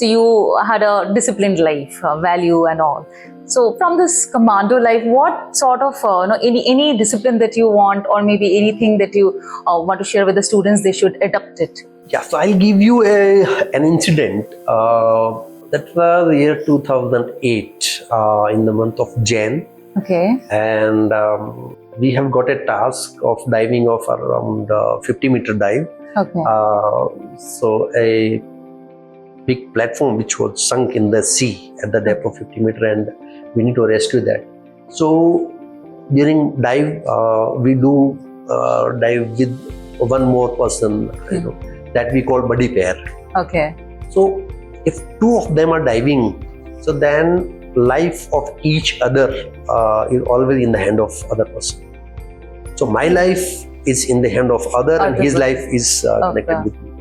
So you had a disciplined life, value and all. So from this commando life, what sort of any discipline that you want, or maybe anything that you want to share with the students, they should adopt it? Yeah, so I'll give you an incident. That was year 2008 in the month of Jan. Okay. And we have got a task of diving of around 50-meter dive. Okay. So a big platform which was sunk in the sea at the depth of 50 meter, and we need to rescue that. So during dive, we do dive with one more person, that we call buddy pair. Okay. So if two of them are diving, so then life of each other is always in the hand of other person. So my life is in the hand of other, and his life is connected with me.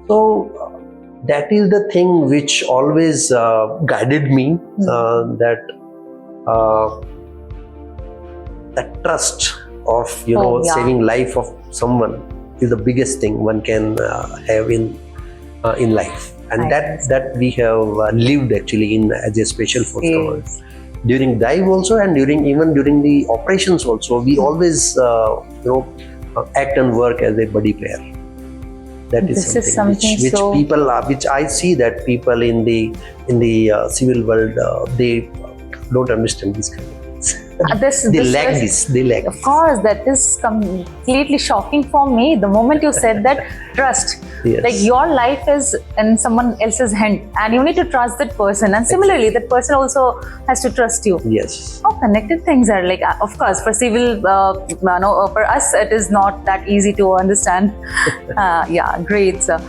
So that is the thing which always guided me, that trust of saving life of someone is the biggest thing one can have in life, and that we have lived actually in as a special force command. During dive also, and even during the operations also, we always act and work as a buddy player. That is something which people which I see that people in the civil world they don't understand this kind of things. They lack this. Of course, that is completely shocking for me. The moment you said that, trust. Yes. Like your life is in someone else's hand, and you need to trust that person. And similarly, that person also has to trust you. Yes. How connected things are. Like, of course, for civil, for us, it is not that easy to understand. Yeah, great, sir.